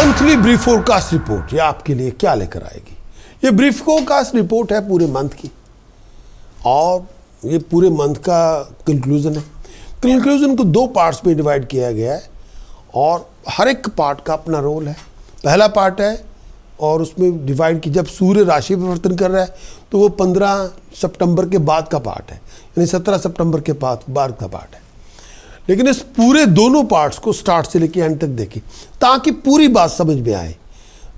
Monthly brief forecast report ये आपके लिए क्या लेकर आएगी। ये ब्रीफ फोरकास्ट रिपोर्ट है पूरे मंथ की और ये पूरे मंथ का कंक्लूजन है। कंक्लूजन को दो पार्ट्स में डिवाइड किया गया है और हर एक पार्ट का अपना रोल है। पहला पार्ट है और उसमें डिवाइड की जब सूर्य राशि परिवर्तन कर रहा है तो वो 15 सितंबर के बाद का पार्ट है, यानी 17 सितंबर के बाद का पार्ट है। लेकिन इस पूरे दोनों पार्ट्स को स्टार्ट से लेकर एंड तक देखें ताकि पूरी बात समझ में आए।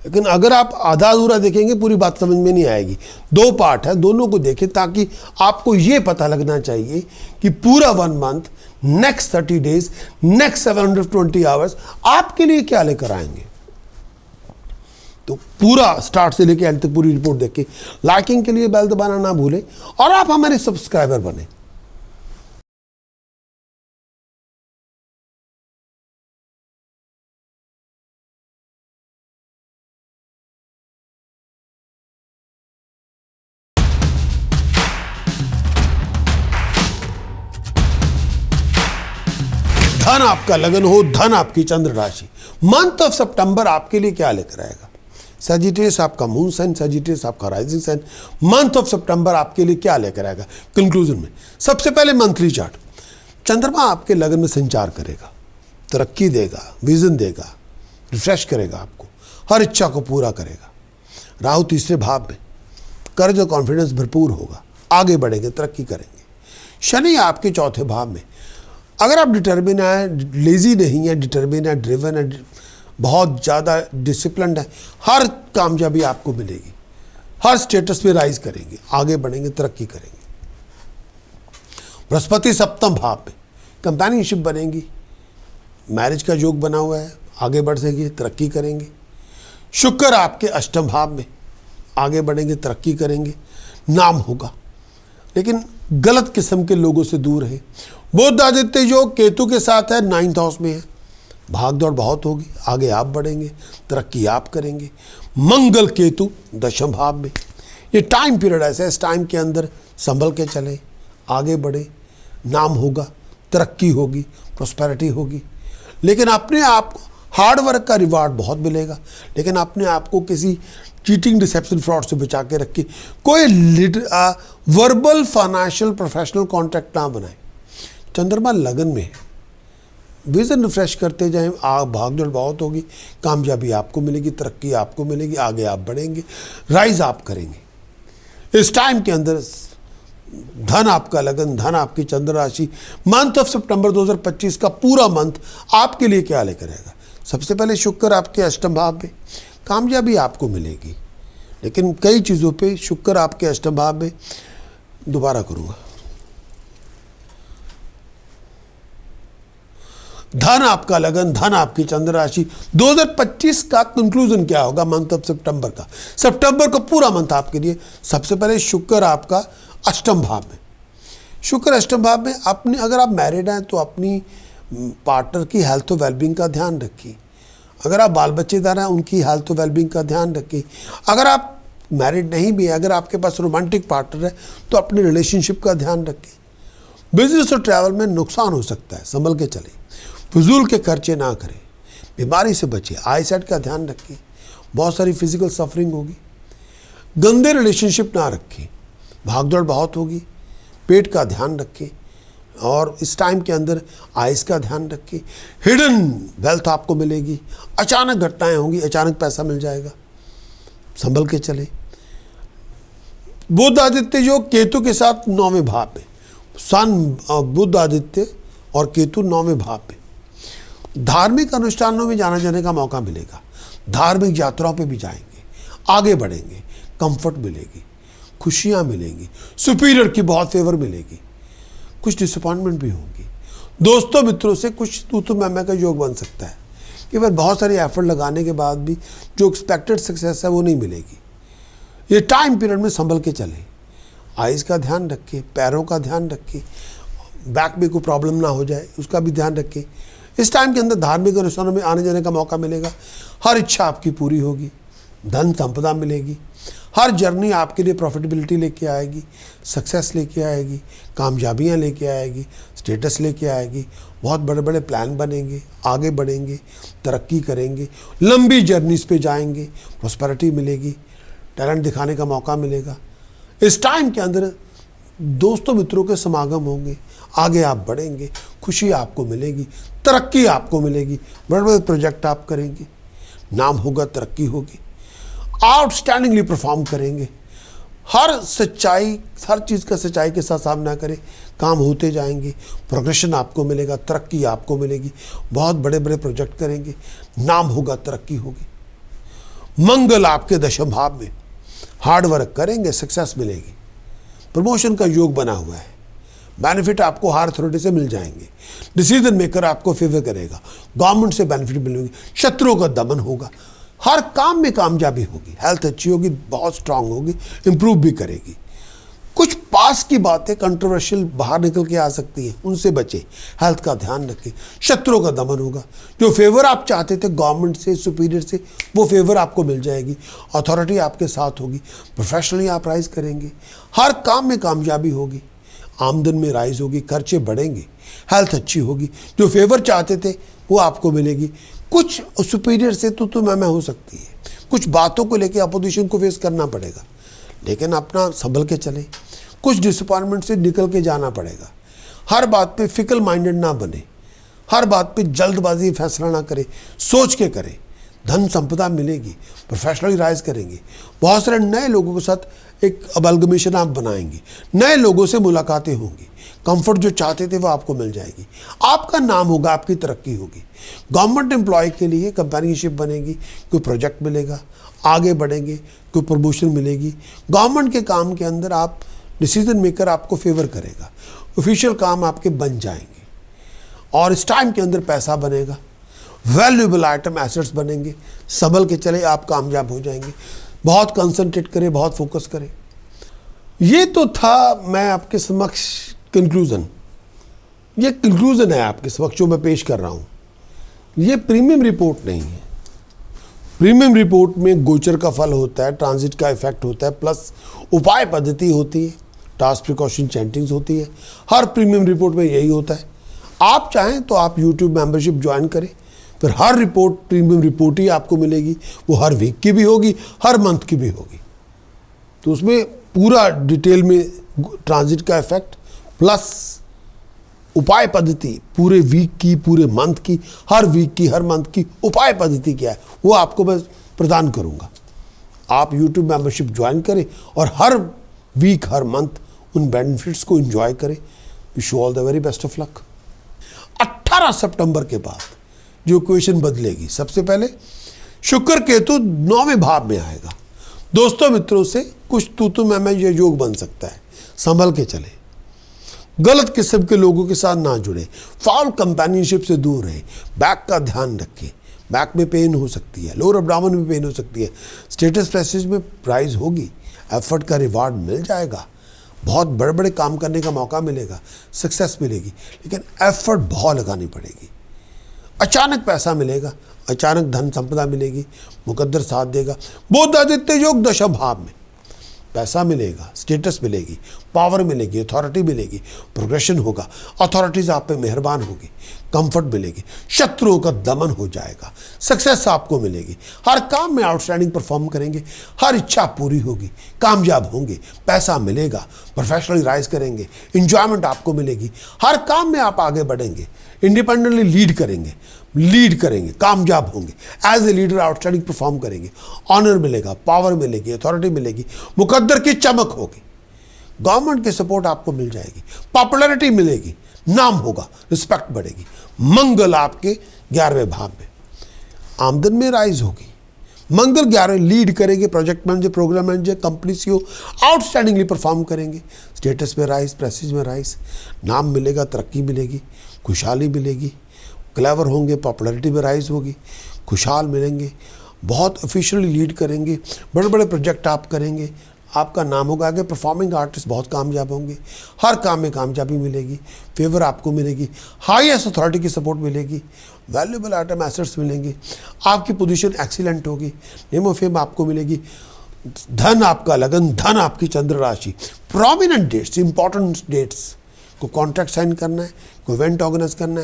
लेकिन अगर आप आधा अधूरा देखेंगे पूरी बात समझ में नहीं आएगी। दो पार्ट है, दोनों को देखें ताकि आपको ये पता लगना चाहिए कि पूरा 1 month, next 30 days, next 720 hours आपके लिए क्या लेकर आएंगे। तो पूरा स्टार्ट से लेकर एंड तक पूरी रिपोर्ट देखें। लाइकिंग के लिए बेल दबाना ना भूलें और आप हमारे सब्सक्राइबर बने। धन आपका लगन हो, धन आपकी चंद्र राशि। मंथ ऑफ सितंबर आपके लिए क्या लेकर आएगा। सजिटेरियस आपका मून साइन, सजिटेरियस आपका राइजिंग साइन। मंथ ऑफ सितंबर आपके लिए क्या लेकर आएगा कंक्लूजन में। सबसे पहले मंथली चार्ट। चंद्रमा आपके लगन में संचार करेगा, तरक्की देगा, विजन देगा, रिफ्रेश करेगा, आपको हर इच्छा को पूरा करेगा। राहु तीसरे भाव में, कर्ज और कॉन्फिडेंस भरपूर होगा, आगे बढ़ेंगे, तरक्की करेंगे। शनि आपके चौथे भाव में। अगर आप डिटर्मिन है, लेजी नहीं है, डिटर्मिन है, ड्रिवन है, बहुत ज़्यादा डिसिप्लिन्ड है, हर कामयाबी आपको मिलेगी, हर स्टेटस पे राइज करेंगे, आगे बढ़ेंगे, तरक्की करेंगे। बृहस्पति सप्तम भाव में, कंपेनियनशिप बनेगी, मैरिज का योग बना हुआ है, आगे बढ़ सकेंगे, तरक्की करेंगे। शुक्र आपके अष्टम भाव में, आगे बढ़ेंगे, तरक्की करेंगे, नाम होगा। लेकिन गलत किस्म के लोगों से दूर है। बुध आदित्य योग केतु के साथ है, 9th हाउस में है, भाग दौड़ बहुत होगी, आगे आप बढ़ेंगे, तरक्की आप करेंगे। मंगल केतु दशम भाव में, ये टाइम पीरियड ऐसा है, इस टाइम के अंदर संभल के चले, आगे बढ़े, नाम होगा, तरक्की होगी, प्रोस्पेरिटी होगी। लेकिन अपने आप को हार्ड वर्क का रिवार्ड बहुत मिलेगा, लेकिन अपने आप को किसी चीटिंग, डिसेप्शन, फ्रॉड से बचा के रखिए। कोई वर्बल, फाइनेंशियल, प्रोफेशनल कॉन्ट्रैक्ट ना बनाए। चंद्रमा लगन में है, विजन रिफ्रेश करते जाएं, भागदौड़ बहुत होगी, कामयाबी आपको मिलेगी, तरक्की आपको मिलेगी, आगे आप बढ़ेंगे, राइज आप करेंगे। इस टाइम के अंदर धन आपका लगन, धन आपकी चंद्र राशि। मंथ ऑफ सितंबर 2025 का पूरा मंथ आपके लिए क्या लेकर आएगा। सबसे पहले शुक्र आपके अष्टम भाव में, कामयाबी आपको मिलेगी, लेकिन कई चीज़ों पे शुक्र आपके अष्टम भाव में। दोबारा करूँगा, धन आपका लगन, धन आपकी चंद्र राशि। 2025 का कंक्लूजन क्या होगा मंथ ऑफ सितंबर का। सितंबर का पूरा मंथ आपके लिए सबसे पहले शुक्र आपका अष्टम भाव में। शुक्र अष्टम भाव में अपनी, अगर आप मैरिड हैं तो अपनी पार्टनर की हेल्थ और वेलबींग का ध्यान रखिए। अगर आप बाल बच्चेदार हैं उनकी हेल्थ और वेलबींग का ध्यान रखिए। अगर आप मैरिड नहीं भी है, अगर आपके पास रोमांटिक पार्टनर है तो अपने रिलेशनशिप का ध्यान रखिए। बिजनेस और ट्रैवल में नुकसान हो सकता है, संभल के चलें, फजूल के खर्चे ना करें, बीमारी से बचिए, आई साइट का ध्यान रखिए, बहुत सारी फिजिकल सफरिंग होगी। गंदे रिलेशनशिप ना रखें, भागदौड़ बहुत होगी, पेट का ध्यान रखें और इस टाइम के अंदर आइस का ध्यान रखें। हिडन वेल्थ आपको मिलेगी, अचानक घटनाएं होंगी, अचानक पैसा मिल जाएगा, संभल के चले। बुध आदित्य योग केतु के साथ 9वें भाव में, सन बुध आदित्य और केतु 9वें भाव में। धार्मिक अनुष्ठानों में जाने का मौका मिलेगा, धार्मिक यात्राओं पे भी जाएंगे, आगे बढ़ेंगे, कंफर्ट मिलेगी, खुशियाँ मिलेंगी, सुपीरियर की बहुत फेवर मिलेगी। कुछ डिसअपॉइंटमेंट भी होगी, दोस्तों मित्रों से कुछ तू मैं का योग बन सकता है कि फिर बहुत सारी एफर्ट लगाने के बाद भी जो एक्सपेक्टेड सक्सेस है वो नहीं मिलेगी। ये टाइम पीरियड में संभल के चलें, आइज़ का ध्यान रखें, पैरों का ध्यान रखें, बैक में कोई प्रॉब्लम ना हो जाए उसका भी ध्यान रखें। इस टाइम के अंदर धार्मिक अनुष्ठानों में आने जाने का मौका मिलेगा, हर इच्छा आपकी पूरी होगी, धन संपदा मिलेगी, हर जर्नी आपके लिए प्रॉफिटेबिलिटी लेके आएगी, सक्सेस लेके आएगी, कामयाबियाँ लेके आएगी, स्टेटस लेके आएगी, बहुत बड़े बड़े प्लान बनेंगे, आगे बढ़ेंगे, तरक्की करेंगे, लंबी जर्नीज पे जाएंगे, प्रॉस्पेरिटी मिलेगी, टैलेंट दिखाने का मौका मिलेगा। इस टाइम के अंदर दोस्तों मित्रों के समागम होंगे, आगे आप बढ़ेंगे, खुशी आपको मिलेगी, तरक्की आपको मिलेगी, बड़े बड़े प्रोजेक्ट आप करेंगे, नाम होगा, तरक्की होगी, आउटस्टैंडिंगली परफॉर्म करेंगे। हर चीज़ का सच्चाई के साथ सामना करें, काम होते जाएंगे, प्रोग्रेशन आपको मिलेगा, तरक्की आपको मिलेगी, बहुत बड़े बड़े प्रोजेक्ट करेंगे, नाम होगा, तरक्की होगी। मंगल आपके दशम भाव में, हार्ड वर्क करेंगे, सक्सेस मिलेगी, प्रमोशन का योग बना हुआ है, बेनिफिट आपको हायर अथॉरिटी से मिल जाएंगे, डिसीजन मेकर आपको फेवर करेगा, गवर्नमेंट से बेनिफिट मिलेंगे, शत्रुओं का दमन होगा, हर काम में कामयाबी होगी, हेल्थ अच्छी होगी, बहुत स्ट्रांग होगी, इंप्रूव भी करेगी। कुछ पास की बातें कंट्रोवर्शियल बाहर निकल के आ सकती हैं, उनसे बचें, हेल्थ का ध्यान रखें, शत्रुओं का दमन होगा, जो फेवर आप चाहते थे गवर्नमेंट से, सुपीरियर से, वो फेवर आपको मिल जाएगी, अथॉरिटी आपके साथ होगी, प्रोफेशनली आप राइज करेंगे, हर काम में कामयाबी होगी, आमदन में राइज होगी, खर्चे बढ़ेंगे, हेल्थ अच्छी होगी, जो फेवर चाहते थे वो आपको मिलेगी। कुछ सुपीरियर से तो मैं हो सकती है, कुछ बातों को लेके अपोजिशन को फेस करना पड़ेगा, लेकिन अपना संभल के चले, कुछ डिसअपॉइंटमेंट से निकल के जाना पड़ेगा, हर बात पे फिकल माइंडेड ना बने, हर बात पे जल्दबाजी फैसला ना करें, सोच के करें, धन संपदा मिलेगी, प्रोफेशनली राइज करेंगे, बहुत सारे नए लोगों के साथ एक अमलगमेशन आप बनाएंगे, नए लोगों से मुलाकातें होंगी, कंफर्ट जो चाहते थे वो आपको मिल जाएगी, आपका नाम होगा, आपकी तरक्की होगी। गवर्नमेंट एम्प्लॉय के लिए कंपैनियनशिप बनेगी, कोई प्रोजेक्ट मिलेगा, आगे बढ़ेंगे, कोई प्रमोशन मिलेगी, गवर्नमेंट के काम के अंदर आप डिसीजन मेकर आपको फेवर करेगा, ऑफिशियल काम आपके बन जाएंगे, और इस टाइम के अंदर पैसा बनेगा, वैल्यूएबल आइटम एसेट्स बनेंगे, संभल के चले, आप कामयाब हो जाएंगे। बहुत कंसंट्रेट करें, बहुत फोकस करें। ये तो था मैं आपके समक्ष कंक्लूजन, ये कंक्लूजन है आपके समक्ष जो मैं पेश कर रहा हूँ, ये प्रीमियम रिपोर्ट नहीं है। प्रीमियम रिपोर्ट में गोचर का फल होता है, ट्रांजिट का इफेक्ट होता है, प्लस उपाय पद्धति होती है, टास्क प्रिकॉशन चैंटिंग्स होती है, हर प्रीमियम रिपोर्ट में यही होता है। आप चाहें तो आप यूट्यूब मेंबरशिप ज्वाइन करें, फिर हर रिपोर्ट प्रीमियम रिपोर्ट ही आपको मिलेगी, वो हर वीक की भी होगी, हर मंथ की भी होगी, तो उसमें पूरा डिटेल में ट्रांजिट का इफेक्ट प्लस उपाय पद्धति पूरे वीक की, पूरे मंथ की, हर वीक की, हर मंथ की उपाय पद्धति क्या है वो आपको मैं प्रदान करूंगा। आप यूट्यूब मेंबरशिप ज्वाइन करें और हर वीक, हर मंथ उन बेनिफिट्स को एंजॉय करें। Wish you all the very best of luck. 18 सितंबर के बाद जो इक्वेशन बदलेगी, सबसे पहले शुक्र केतु 9वें भाव में आएगा, दोस्तों मित्रों से कुछ तू मैं ये योग बन सकता है, संभल के चले, गलत किस्म के लोगों के साथ ना जुड़े, फाउल कंपेनियनशिप से दूर रहें, बैक का ध्यान रखें, बैक में पेन हो सकती है, लोअर एब्डोमेन में पेन हो सकती है, स्टेटस प्रेस्टीज में प्राइज होगी, एफर्ट का रिवार्ड मिल जाएगा, बहुत बड़े बड़े काम करने का मौका मिलेगा, सक्सेस मिलेगी, लेकिन एफर्ट बहुत लगानी पड़ेगी। अचानक पैसा मिलेगा, अचानक धन संपदा मिलेगी, मुकद्दर साथ देगा। बुध आदित्य योग दशम भाव में, पैसा मिलेगा, स्टेटस मिलेगी, पावर मिलेगी, अथॉरिटी मिलेगी, प्रोग्रेशन होगा, अथॉरिटीज आप पे मेहरबान होगी, कंफर्ट मिलेगी, शत्रुओं का दमन हो जाएगा, सक्सेस आपको मिलेगी, हर काम में आउटस्टैंडिंग परफॉर्म करेंगे, हर इच्छा पूरी होगी, कामयाब होंगे, पैसा मिलेगा, प्रोफेशनली राइज करेंगे, इंजॉयमेंट आपको मिलेगी, हर काम में आप आगे बढ़ेंगे, इंडिपेंडेंटली लीड करेंगे, कामयाब होंगे, as a leader outstanding perform करेंगे, ऑनर मिलेगा, पावर मिलेगी, अथॉरिटी मिलेगी, मुकद्दर की चमक होगी, गवर्नमेंट की सपोर्ट आपको मिल जाएगी, पॉपुलैरिटी मिलेगी, नाम होगा, रिस्पेक्ट बढ़ेगी। मंगल आपके 11वें भाव में, आमदन में राइज होगी, मंगल 11 लीड करेंगे, project manager, programme manager, company CEO outstandingly perform करेंगे, स्टेटस में राइज, प्रेस्टीज में राइज, नाम मिलेगा, तरक्की मिलेगी, खुशहाली मिलेगी, क्लेवर होंगे, पॉपुलैरिटी में राइज होगी, खुशहाल मिलेंगे, बहुत ऑफिशियली लीड करेंगे, बड़े बड़े प्रोजेक्ट आप करेंगे, आपका नाम होगा, आगे परफॉर्मिंग आर्टिस्ट बहुत कामयाब होंगे, हर काम में कामयाबी मिलेगी, फेवर आपको मिलेगी, हाईएस्ट अथॉरिटी की सपोर्ट मिलेगी, वैल्यूएबल आइटम एसेट्स मिलेंगे, आपकी पोजीशन एक्सीलेंट होगी, नेम ऑफ फेम आपको मिलेगी, धन आपका लगन, धन आपकी चंद्र राशि, प्रोमिनेंट डेट्स, इंपॉर्टेंट डेट्स, कोई कॉन्ट्रैक्ट साइन करना है, कोई इवेंट ऑर्गेनाइज करना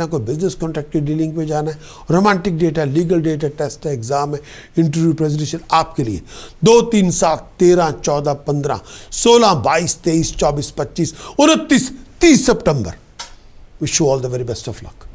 है, कोई बिजनेस कॉन्ट्रैक्ट की डीलिंग पे जाना है, रोमांटिक डेट है, लीगल डेट है, टेस्ट है, एग्जाम है, इंटरव्यू, प्रेजेंटेशन आपके लिए 2, 3, 7, 13, 14, 15, 16, 22, 23, 24, 25, 29, 30 सितंबर। Wish you all the very best of luck.